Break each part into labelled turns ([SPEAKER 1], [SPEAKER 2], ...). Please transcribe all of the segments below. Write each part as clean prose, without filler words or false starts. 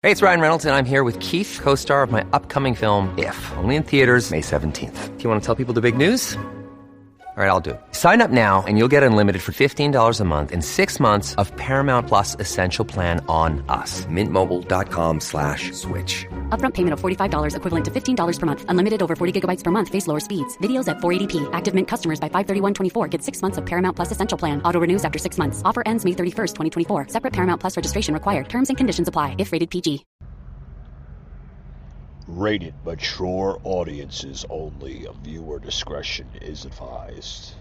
[SPEAKER 1] Hey, it's Ryan Reynolds, and I'm here with Keith, co-star of my upcoming film, If, only in theaters May 17th. Do you want to tell people the big news? All right, I'll do it. Sign up now and you'll get unlimited for $15 a month and 6 months of Paramount Plus Essential Plan on us. MintMobile.com/switch.
[SPEAKER 2] Upfront payment of $45 equivalent to $15 per month. Unlimited over 40 gigabytes per month. Face lower speeds. Videos at 480p. Active Mint customers by 531.24 get 6 months of Paramount Plus Essential Plan. Auto renews after 6 months. Offer ends May 31st, 2024. Separate Paramount Plus registration required. Terms and conditions apply if rated PG.
[SPEAKER 3] Rated mature audiences only. Viewer discretion is advised.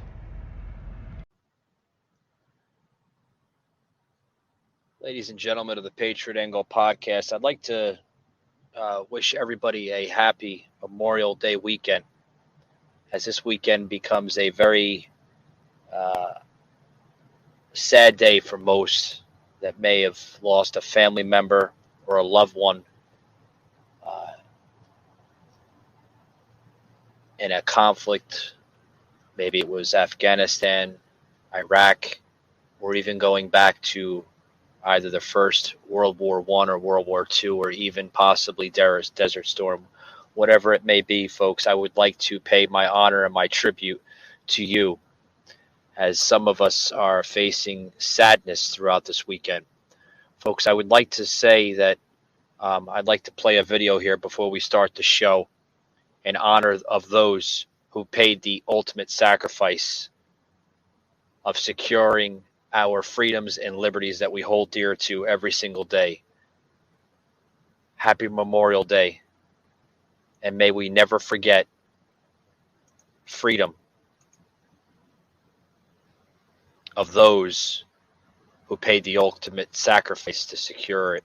[SPEAKER 4] Ladies and gentlemen of the Patriot Angle podcast, I'd like to wish everybody a happy Memorial Day weekend, as this weekend becomes a very sad day for most that may have lost a family member or a loved one in a conflict. Maybe it was Afghanistan, Iraq, or even going back to either the First World War I or World War II, or even possibly Desert Storm. Whatever it may be, folks, I would like to pay my honor and my tribute to you, as some of us are facing sadness throughout this weekend. Folks, I would like to say that I'd like to play a video here before we start the show in honor of those who paid the ultimate sacrifice of securing our freedoms and liberties that we hold dear to every single day. Happy Memorial Day, and may we never forget freedom of those who paid the ultimate sacrifice to secure it.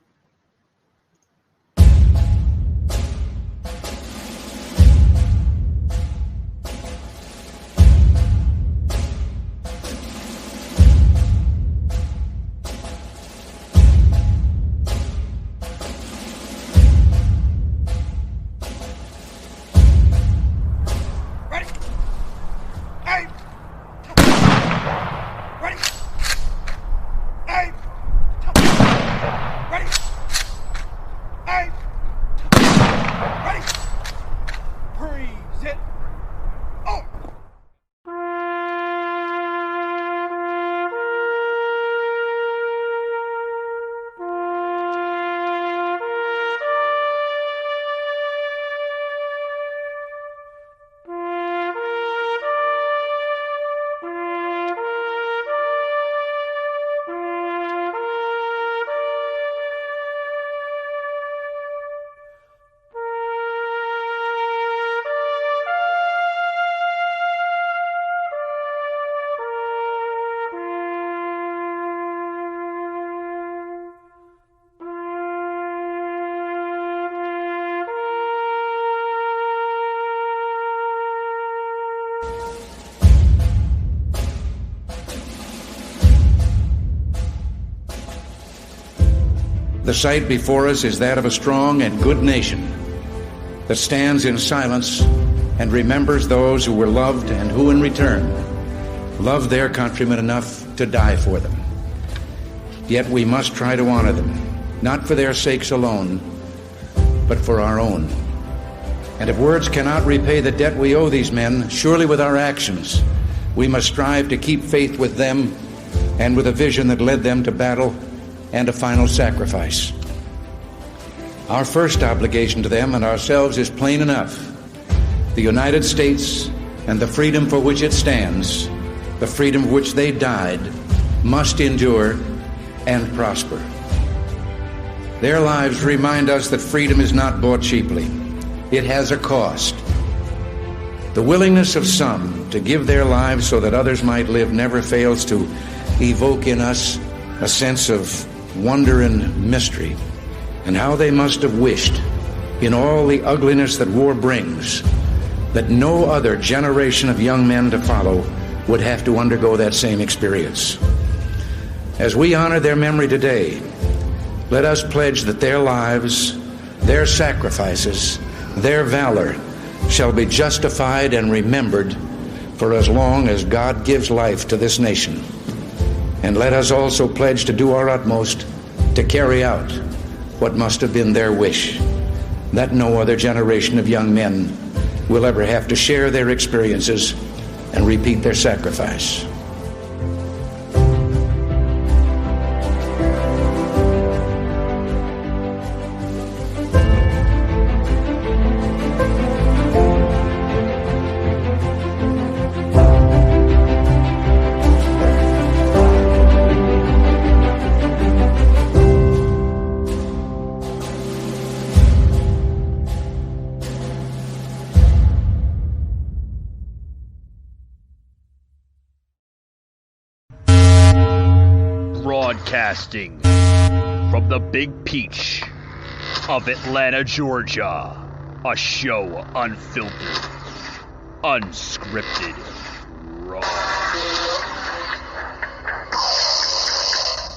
[SPEAKER 5] The sight before us is that of a strong and good nation that stands in silence and remembers those who were loved and who in return loved their countrymen enough to die for them. Yet we must try to honor them, not for their sakes alone, but for our own. And if words cannot repay the debt we owe these men, surely with our actions we must strive to keep faith with them and with a vision that led them to battle and a final sacrifice. Our first obligation to them and ourselves is plain enough. The United States and the freedom for which it stands, the freedom for which they died, must endure and prosper. Their lives remind us that freedom is not bought cheaply. It has a cost. The willingness of some to give their lives so that others might live never fails to evoke in us a sense of wonder and mystery, and how they must have wished, in all the ugliness that war brings, that no other generation of young men to follow would have to undergo that same experience. As we honor their memory today, let us pledge that their lives, their sacrifices, their valor shall be justified and remembered for as long as God gives life to this nation. And let us also pledge to do our utmost to carry out what must have been their wish, that no other generation of young men will ever have to share their experiences and repeat their sacrifice.
[SPEAKER 3] Broadcasting from the Big Peach of Atlanta, Georgia. A show unfiltered, unscripted, raw.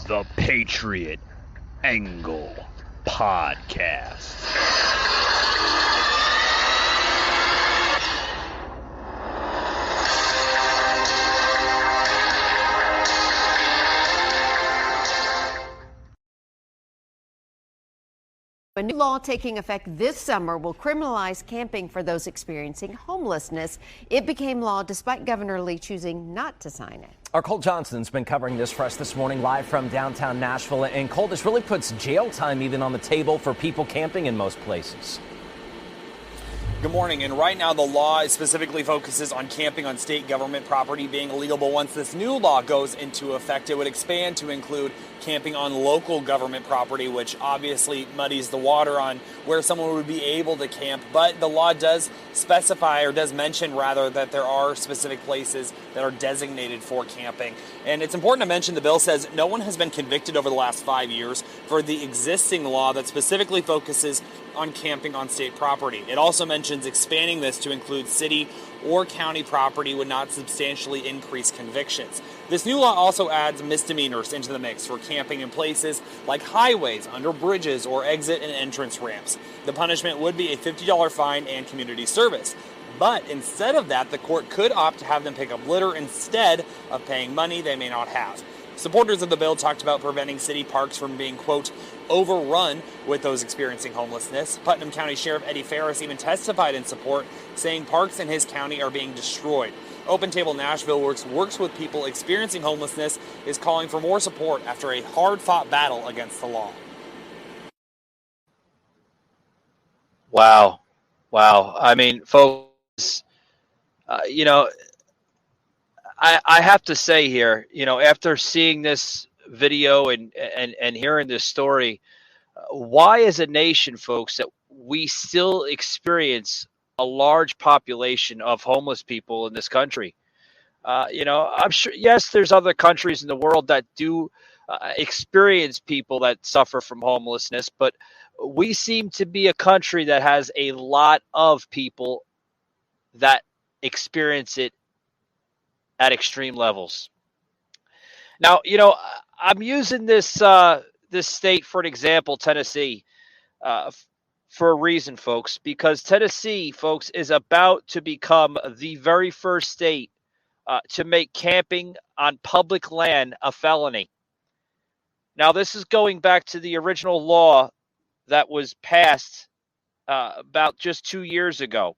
[SPEAKER 3] The Patriot Angle Podcast.
[SPEAKER 6] A new law taking effect this summer will criminalize camping for those experiencing homelessness. It became law despite Governor Lee choosing not to sign it.
[SPEAKER 7] Our Cole Johnson's been covering this for us this morning live from downtown Nashville. And Cole, this really puts jail time even on the table for people camping in most places.
[SPEAKER 8] Good morning. And right now the law specifically focuses on camping on state government property being illegal. But once this new law goes into effect, it would expand to include camping on local government property, which obviously muddies the water on where someone would be able to camp. But the law does specify, or does mention rather, that there are specific places that are designated for camping. And it's important to mention the bill says no one has been convicted over the last 5 years for the existing law that specifically focuses on camping on state property. It also mentions expanding this to include city or county property would not substantially increase convictions. This new law also adds misdemeanors into the mix for camping in places like highways, under bridges, or exit and entrance ramps. The punishment would be a $50 fine and community service. But instead of that, the court could opt to have them pick up litter instead of paying money they may not have. Supporters of the bill talked about preventing city parks from being, quote, overrun with those experiencing homelessness. Putnam County Sheriff Eddie Ferris even testified in support, saying parks in his county are being destroyed. Open Table Nashville works with people experiencing homelessness, is calling for more support after a hard-fought battle against the law.
[SPEAKER 4] Wow. I mean, folks, I have to say here, after seeing this video and hearing this story, why as a nation, folks, that we still experience a large population of homeless people in this country? I'm sure, yes, there's other countries in the world that do experience people that suffer from homelessness, but we seem to be a country that has a lot of people that experience it at extreme levels. Now, I'm using this this state for an example, Tennessee, for a reason, folks, because Tennessee, folks, is about to become the very first state to make camping on public land a felony. Now, this is going back to the original law that was passed about just 2 years ago.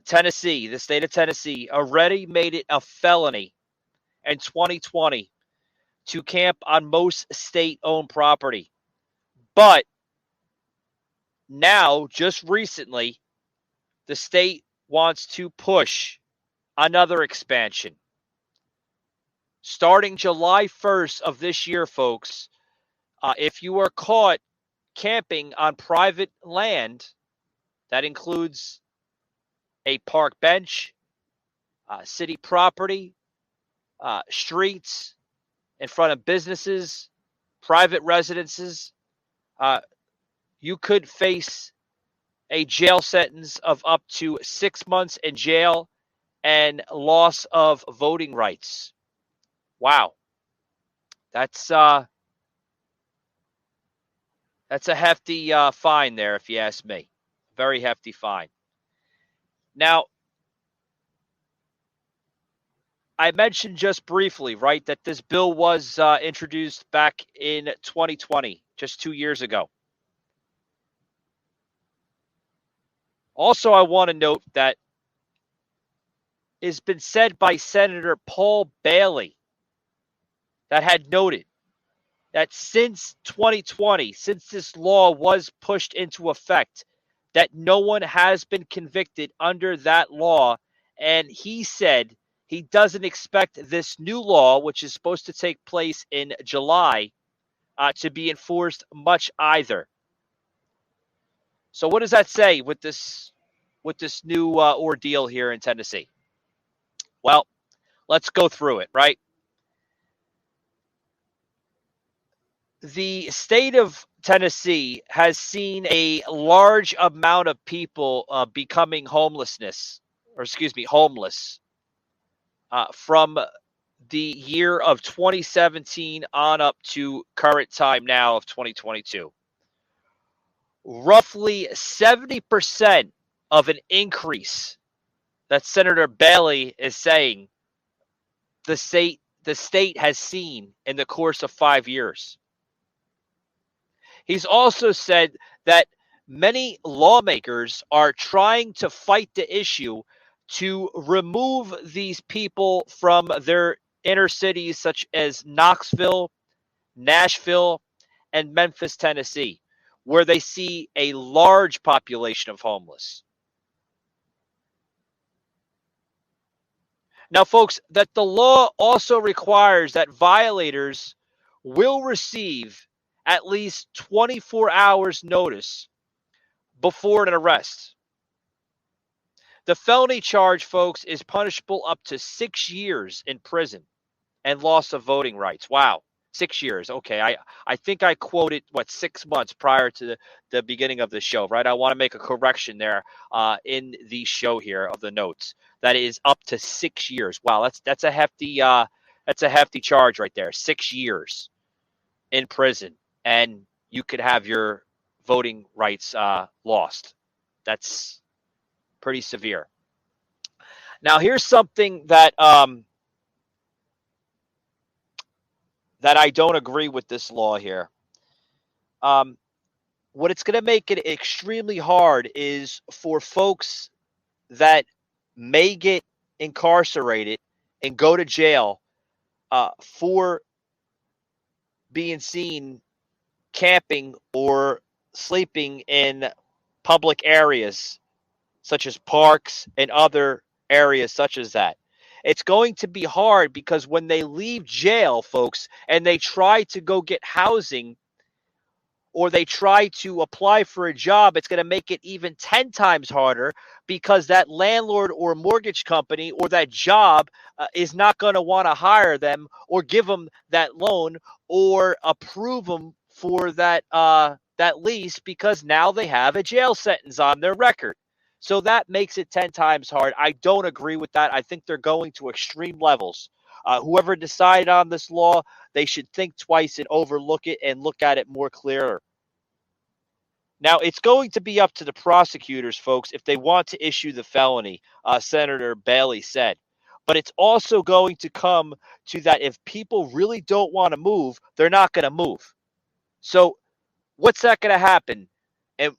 [SPEAKER 4] Tennessee, the state of Tennessee, already made it a felony in 2020 to camp on most state-owned property. But now, just recently, the state wants to push another expansion. Starting July 1st of this year, folks, if you are caught camping on private land, that includes a park bench, city property, streets, in front of businesses, private residences, you could face a jail sentence of up to 6 months in jail and loss of voting rights. Wow. That's a hefty fine there, if you ask me. Very hefty fine. Now,
[SPEAKER 3] I mentioned just briefly, right, that this bill was introduced back in 2020, just 2 years ago. Also, I want to note that it's been said by Senator Paul Bailey that had noted that since 2020, since this law was pushed into effect, that no one has been convicted under that law. And he said he doesn't expect this new law, which is supposed to take place in July, to be enforced much either. So what does that say with this new ordeal here in Tennessee? Well, let's go through it, right? The state of Tennessee has seen a large amount of people becoming homeless from the year of 2017 on up to current time now of 2022. Roughly 70% of an increase that Senator Bailey is saying the state has seen in the course of 5 years. He's also said that many lawmakers are trying to fight the issue to remove these people from their inner cities such as Knoxville, Nashville, and Memphis, Tennessee, where they see a large population of homeless. Now, folks, that the law also requires that violators will receive at least 24 hours notice before an arrest. The felony charge, folks, is punishable up to 6 years in prison and loss of voting rights. Wow, 6 years. Okay, I think I quoted, 6 months prior to the beginning of the show, right? I want to make a correction there in the show here of the notes. That is up to 6 years. Wow, that's a hefty charge right there. 6 years in prison, and you could have your voting rights lost. That's pretty severe. Now, here's something that that I don't agree with this law here. What it's going to make it extremely hard is for folks that may get incarcerated and go to jail for being seen camping or sleeping in public areas such as parks and other areas such as that. It's going to be hard because when they leave jail, folks, and they try to go get housing or they try to apply for a job, it's going to make it even 10 times harder because that landlord or mortgage company or that job is not going to want to hire them or give them that loan or approve them for that lease because now they have a jail sentence on their record. So that makes it 10 times hard. I don't agree with that. I think they're going to extreme levels. Whoever decided on this law, they should think twice and overlook it and look at it more clearer. Now, it's going to be up to the prosecutors, folks, if they want to issue the felony, Senator Bailey said. But it's also going to come to that if people really don't want to move, they're not going to move. So what's that going to happen? And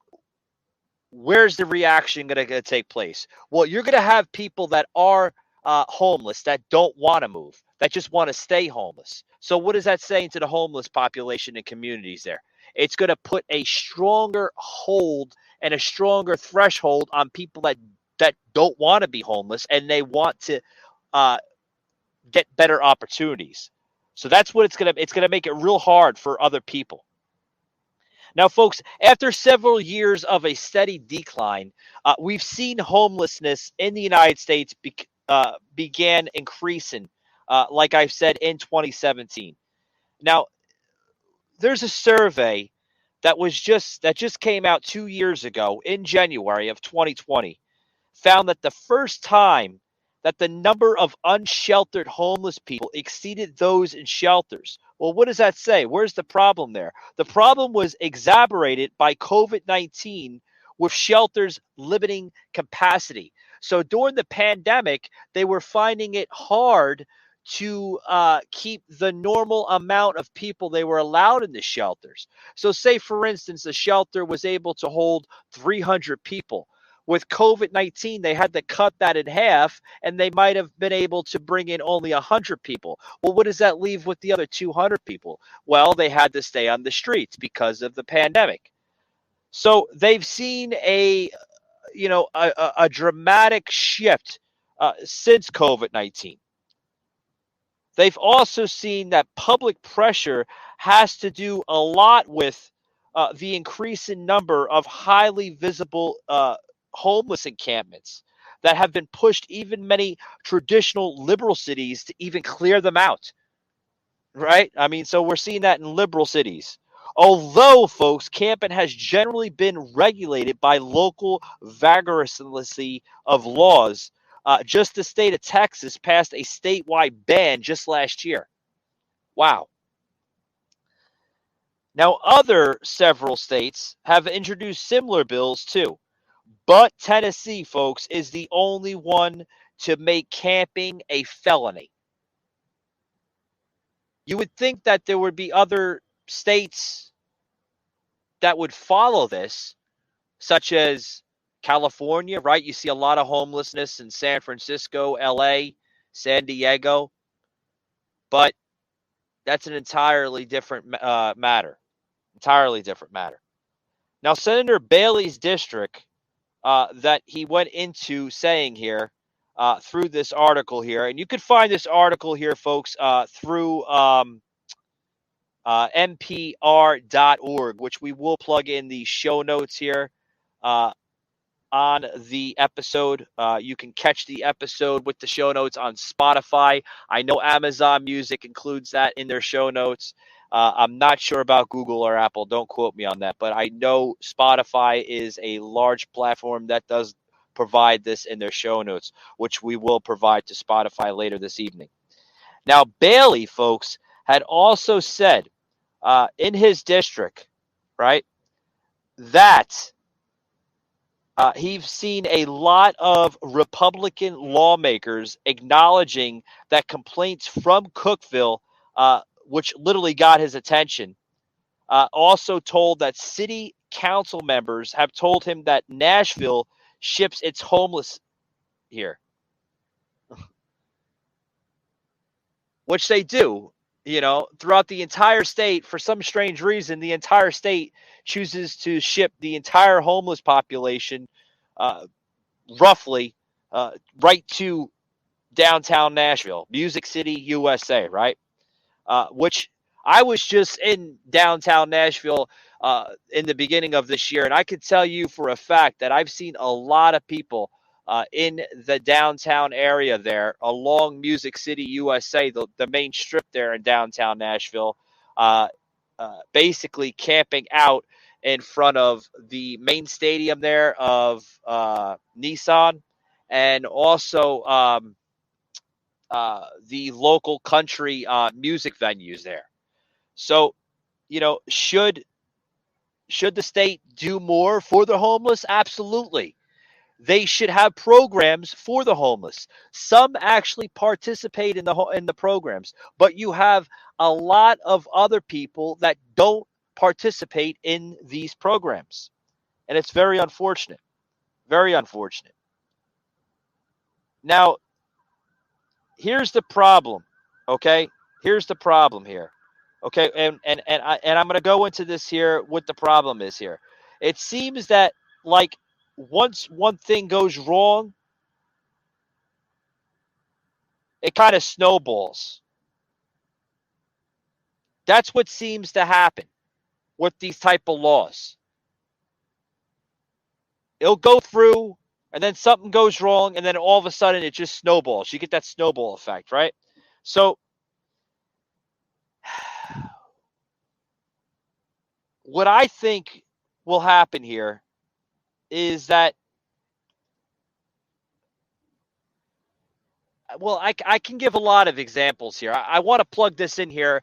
[SPEAKER 3] where's the reaction going to take place? Well, you're going to have people that are homeless that don't want to move, that just want to stay homeless. So what is that saying to the homeless population and communities there? It's going to put a stronger hold and a stronger threshold on people that don't want to be homeless and they want to get better opportunities. So that's what it's going to make it real hard for other people. Now, folks, after several years of a steady decline, we've seen homelessness in the United States began increasing, like I've said, in 2017. Now, there's a survey that just came out 2 years ago in January of 2020, found that the first time that the number of unsheltered homeless people exceeded those in shelters. Well, what does that say? Where's the problem there? The problem was exacerbated by COVID-19 with shelters limiting capacity. So during the pandemic, they were finding it hard to keep the normal amount of people they were allowed in the shelters. So say, for instance, the shelter was able to hold 300 people. With COVID-19, they had to cut that in half, and they might have been able to bring in only 100 people. Well, what does that leave with the other 200 people? Well, they had to stay on the streets because of the pandemic. So they've seen a dramatic shift since COVID-19. They've also seen that public pressure has to do a lot with the increase in number of highly visible homeless encampments that have been pushed even many traditional liberal cities to even clear them out. Right? I mean, so we're seeing that in liberal cities. Although, folks, camping has generally been regulated by local vagarously of laws, just the state of Texas passed a statewide ban just last year. Wow. Now, other several states have introduced similar bills too. But Tennessee, folks, is the only one to make camping a felony. You would think that there would be other states that would follow this, such as California, right? You see a lot of homelessness in San Francisco, LA, San Diego, but that's an entirely different matter. Entirely different matter. Now, Senator Bailey's district that he went into saying here through this article here, and you can find this article here, folks, through npr.org, which we will plug in the show notes here on the episode. You can catch the episode with the show notes on Spotify. I know Amazon Music includes that in their show notes. I'm not sure about Google or Apple. Don't quote me on that. But I know Spotify is a large platform that does provide this in their show notes, which we will provide to Spotify later this evening. Now, Bailey, folks, had also said in his district, right, that he's seen a lot of Republican lawmakers acknowledging that complaints from Cookeville, which literally got his attention, also told that city council members have told him that Nashville ships its homeless here, which they do. You know, throughout the entire state, for some strange reason, the entire state chooses to ship the entire homeless population roughly right to downtown Nashville, Music City, USA, right? Which I was just in downtown Nashville in the beginning of this year, and I could tell you for a fact that I've seen a lot of people in the downtown area there along Music City, USA, the main strip there in downtown Nashville, basically camping out in front of the main stadium there of Nissan, and also the local country music venues there. So, you know, should the state do more for the homeless? Absolutely. They should have programs for the homeless. Some actually participate in the programs, but you have a lot of other people that don't participate in these programs. And it's very unfortunate. Very unfortunate. Now, here's the problem, okay? Here's the problem here. Okay, and I'm going to go into this here, what the problem is here. It seems that, like, once one thing goes wrong, it kind of snowballs. That's what seems to happen with these type of laws. It'll go through, and then something goes wrong, and then all of a sudden it just snowballs. You get that snowball effect, right? So what I think will happen here is that Well, I can give a lot of examples here. I want to plug this in here,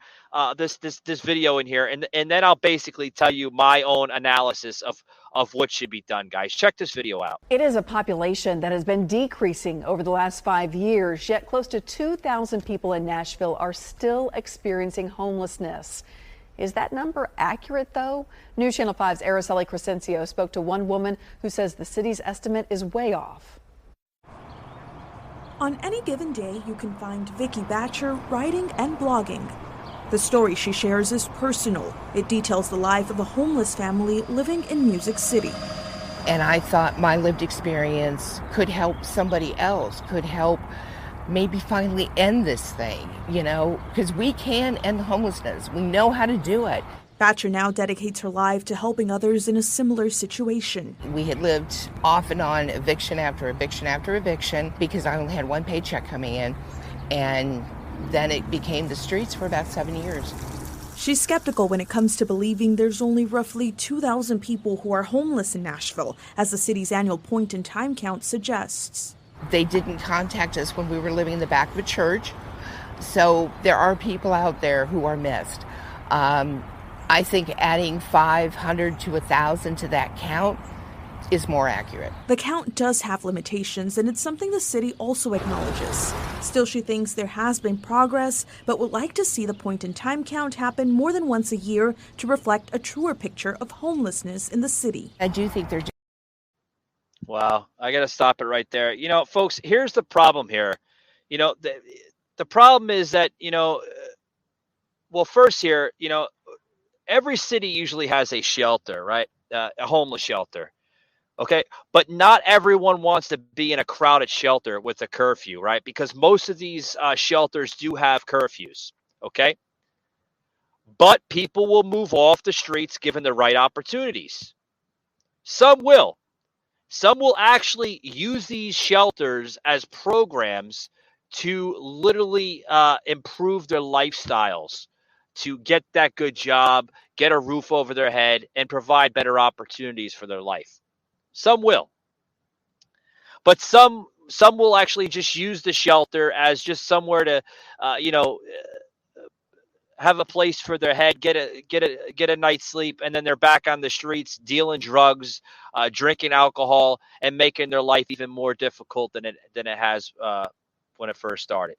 [SPEAKER 3] this video in here, and then I'll basically tell you my own analysis of what should be done, guys. Check this video out.
[SPEAKER 9] It is a population that has been decreasing over the last 5 years, yet close to 2,000 people in Nashville are still experiencing homelessness. Is that number accurate, though? News Channel 5's Araceli Crescencio spoke to one woman who says the city's estimate is way off.
[SPEAKER 10] On any given day, you can find Vicki Batcher writing and blogging. The story she shares is personal. It details the life of a homeless family living in Music City.
[SPEAKER 11] And I thought my lived experience could help somebody else, could help maybe finally end this thing, because we can end homelessness. We know how to do it.
[SPEAKER 10] Batcher now dedicates her life to helping others in a similar situation.
[SPEAKER 11] We had lived off and on eviction after eviction after eviction because I only had one paycheck coming in. And then it became the streets for about 7 years.
[SPEAKER 10] She's skeptical when it comes to believing there's only roughly 2,000 people who are homeless in Nashville, as the city's annual point-in-time count suggests.
[SPEAKER 11] They didn't contact us when we were living in the back of a church. So there are people out there who are missed. I think adding 500 to 1,000 to that count is more accurate.
[SPEAKER 10] The count does have limitations, and it's something the city also acknowledges. Still, she thinks there has been progress, but would like to see the point-in-time count happen more than once a year to reflect a truer picture of homelessness in the city.
[SPEAKER 11] I do think they're...
[SPEAKER 3] Wow, I got to stop it right there. Folks, here's the problem here. The problem is that, well, first here, every city usually has a shelter, right? A homeless shelter. Okay. But not everyone wants to be in a crowded shelter with a curfew, right? Because most of these shelters do have curfews. Okay. But people will move off the streets given the right opportunities. Some will. Some will actually use these shelters as programs to literally improve their lifestyles, to get that good job, get a roof over their head, and provide better opportunities for their life. Some will. But some will actually just use the shelter as just somewhere to, have a place for their head, get a night's sleep, and then they're back on the streets dealing drugs, drinking alcohol, and making their life even more difficult than it has when it first started.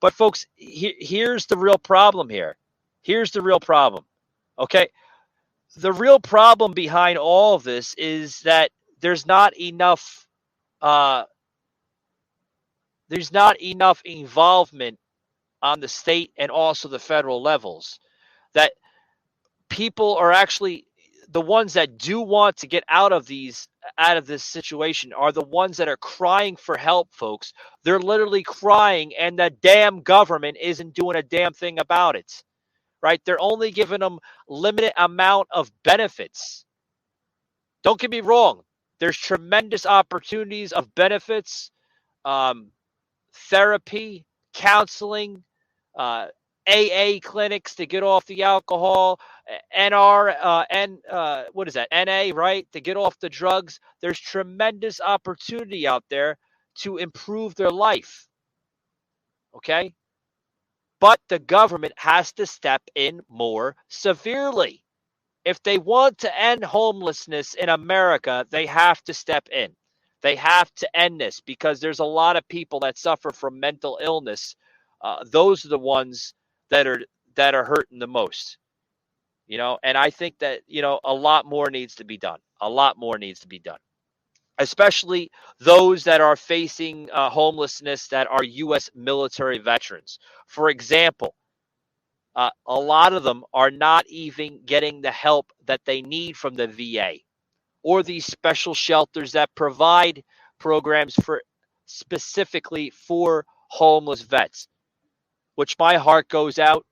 [SPEAKER 3] But folks, here's the real problem here. Here's the real problem. Okay. The real problem behind all of this is that there's not enough involvement on the state and also the federal levels, that people are actually the ones that do want to get out of this situation are the ones that are crying for help, folks. They're literally crying, and the damn government isn't doing a damn thing about it. Right? They're only giving them limited amount of benefits. Don't get me wrong. There's tremendous opportunities of benefits, therapy, counseling, AA clinics to get off the alcohol, NA, right? To get off the drugs. There's tremendous opportunity out there to improve their life. Okay? But the government has to step in more severely. If they want to end homelessness in America, they have to step in. They have to end this because there's a lot of people that suffer from mental illness. Those are the ones that are hurting the most. And I think that, a lot more needs to be done. A lot more needs to be done. Especially those that are facing homelessness that are U.S. military veterans. For example, a lot of them are not even getting the help that they need from the VA or these special shelters that provide programs for specifically for homeless vets, which my heart goes out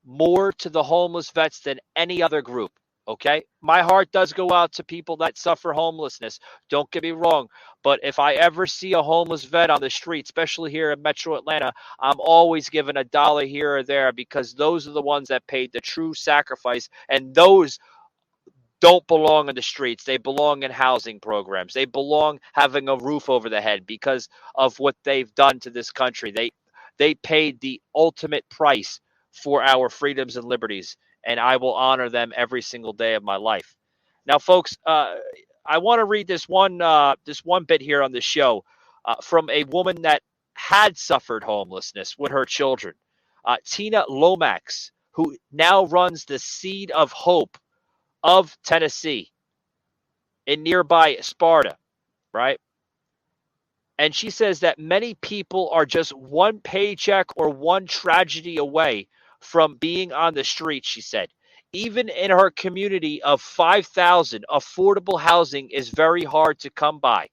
[SPEAKER 3] more to the homeless vets than any other group. Okay, my heart does go out to people that suffer homelessness. Don't get me wrong. But if I ever see a homeless vet on the street, especially here in Metro Atlanta, I'm always giving $1 here or there because those are the ones that paid the true sacrifice. And those don't belong in the streets. They belong in housing programs. They belong having a roof over the head because of what they've done to this country. They paid the ultimate price for our freedoms and liberties, and I will honor them every single day of my life. Now, folks, I want to read this one bit here on the show from a woman that had suffered homelessness with her children, Tina Lomax, who now runs the Seed of Hope of Tennessee in nearby Sparta, right? And she says that many people are just one paycheck or one tragedy away from being on the street, she said. Even in her community of 5,000, affordable housing is very hard to come by.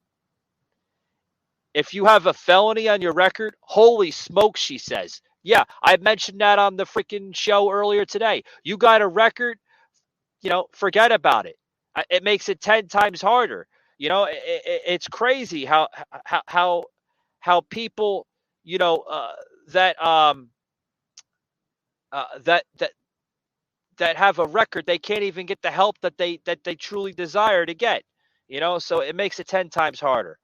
[SPEAKER 3] If you have a felony on your record, holy smokes, she says. Yeah, I mentioned that on the freaking show earlier today. You got a record, forget about it. It makes it 10 times harder. It's crazy how people, that have a record, they can't even get the help that they truly desire to get. So it makes it 10 times harder.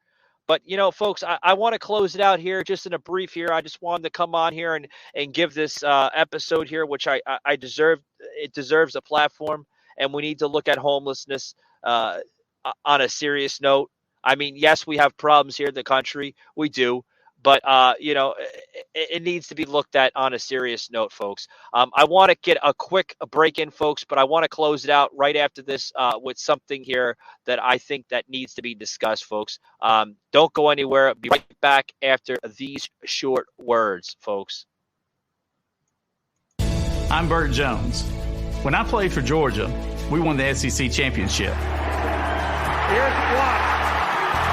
[SPEAKER 3] But, folks, I want to close it out here just in a brief here. I just wanted to come on here and give this episode here, which I deserve. It deserves a platform, and we need to look at homelessness on a serious note. I mean, yes, we have problems here in the country. We do. But, it needs to be looked at on a serious note, folks. I want to get a quick break in, folks, but I want to close it out right after this with something here that I think that needs to be discussed, folks. Don't go anywhere. I'll be right back after these short words, folks.
[SPEAKER 12] I'm Burt Jones. When I played for Georgia, we won the SEC championship.
[SPEAKER 13] Here's blocked,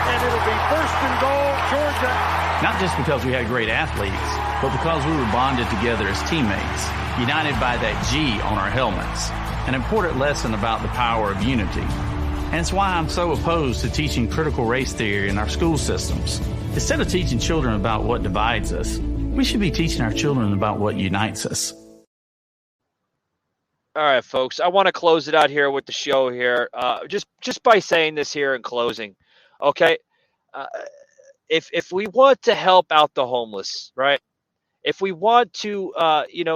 [SPEAKER 13] and it'll be first and goal, Georgia.
[SPEAKER 12] Not just because we had great athletes, but because we were bonded together as teammates, united by that G on our helmets, an important lesson about the power of unity. And it's why I'm so opposed to teaching critical race theory in our school systems. Instead of teaching children about what divides us, we should be teaching our children about what unites us.
[SPEAKER 3] All right, folks, I want to close it out here with the show here, just by saying this here in closing, okay? If we want to help out the homeless, right? If we want to,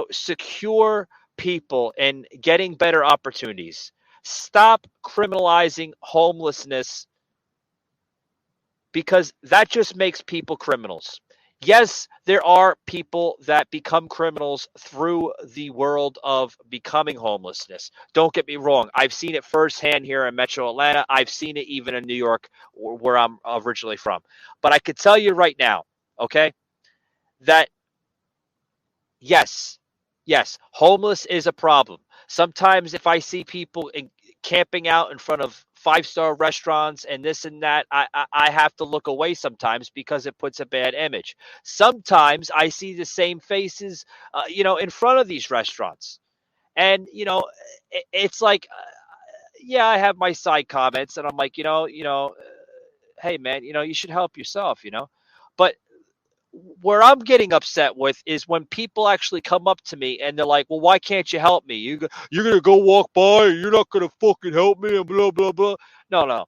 [SPEAKER 3] secure people and getting better opportunities, stop criminalizing homelessness because that just makes people criminals. Yes, there are people that become criminals through the world of becoming homelessness. Don't get me wrong. I've seen it firsthand here in Metro Atlanta. I've seen it even in New York, where I'm originally from. But I could tell you right now, okay, that yes, homeless is a problem. Sometimes if I see people camping out in front of 5-star restaurants and this and that, I have to look away sometimes because it puts a bad image. Sometimes I see the same faces, in front of these restaurants. And, it's like, I have my side comments and I'm like, hey man, you should help yourself, but where I'm getting upset with is when people actually come up to me and they're like, well, why can't you help me? You're going to go walk by and you're not going to fucking help me and blah, blah, blah. No.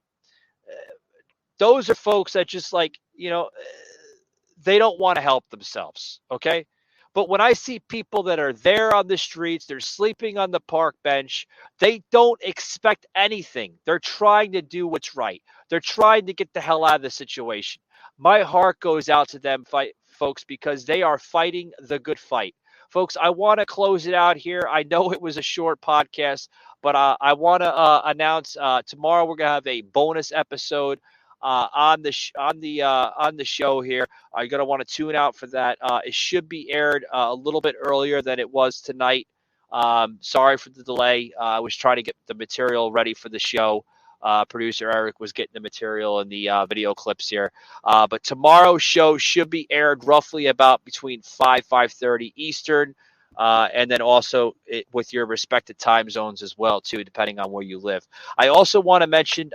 [SPEAKER 3] Those are folks that just like, they don't want to help themselves. Okay. But when I see people that are there on the streets, they're sleeping on the park bench, they don't expect anything. They're trying to do what's right. They're trying to get the hell out of the situation. My heart goes out to them, folks, because they are fighting the good fight. Folks, I want to close it out here. I know it was a short podcast, but I want to announce tomorrow we're going to have a bonus episode on the show here. You're going to want to tune out for that. It should be aired a little bit earlier than it was tonight. Sorry for the delay. I was trying to get the material ready for the show. Producer Eric was getting the material and the video clips here. But tomorrow's show should be aired roughly about between 5:30 Eastern, and then also with your respective time zones as well, too, depending on where you live. I also want to mention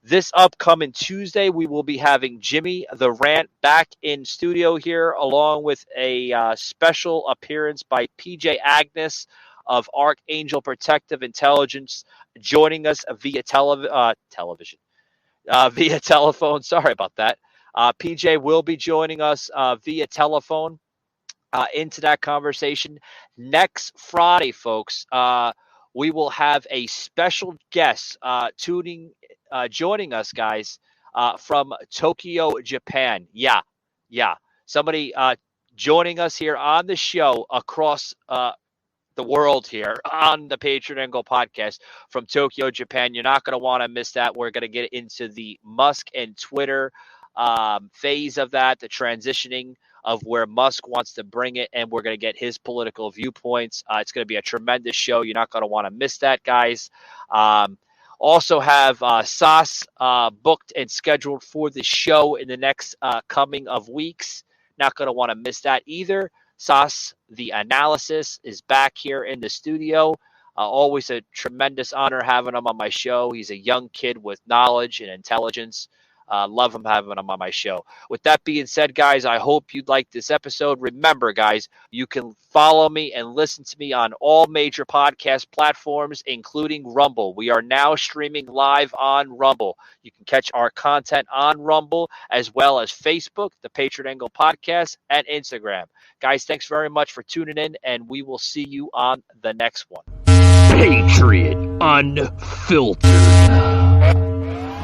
[SPEAKER 3] this upcoming Tuesday, we will be having Jimmy the Rant back in studio here, along with a special appearance by PJ Agnes of Archangel Protective Intelligence, joining us via television. Via telephone. Sorry about that. PJ will be joining us via telephone into that conversation. Next Friday, folks, we will have a special guest joining us, guys, from Tokyo, Japan. Yeah. Somebody joining us here on the show across the world here on the Patriot Angle podcast from Tokyo, Japan. You're not going to want to miss that. We're going to get into the Musk and Twitter phase of that, the transitioning of where Musk wants to bring it, and we're going to get his political viewpoints. It's going to be a tremendous show. You're not going to want to miss that, guys. Also have Sas booked and scheduled for the show in the next coming of weeks. Not going to want to miss that either. Sas, the analysis, is back here in the studio. Always a tremendous honor having him on my show. He's a young kid with knowledge and intelligence. Love him having him on my show. With that being said, guys, I hope you liked this episode. Remember, guys, you can follow me and listen to me on all major podcast platforms, including Rumble. We are now streaming live on Rumble. You can catch our content on Rumble as well as Facebook, the Patriot Angle Podcast, and Instagram. Guys, thanks very much for tuning in, and we will see you on the next one.
[SPEAKER 14] Patriot Unfiltered.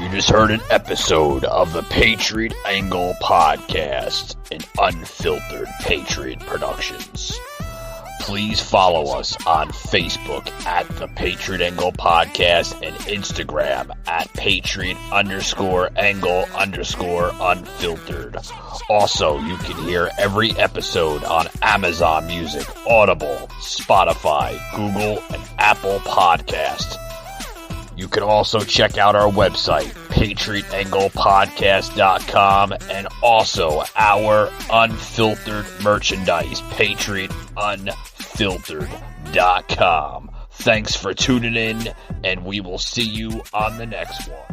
[SPEAKER 14] You just heard an episode of the Patriot Angle Podcast, an unfiltered Patriot Productions. Please follow us on Facebook at the Patriot Angle Podcast and Instagram at Patriot_Angle_unfiltered. Also, you can hear every episode on Amazon Music, Audible, Spotify, Google, and Apple Podcasts. You can also check out our website, PatriotAnglePodcast.com, and also our unfiltered merchandise, PatriotUnfiltered.com. Thanks for tuning in, and we will see you on the next one.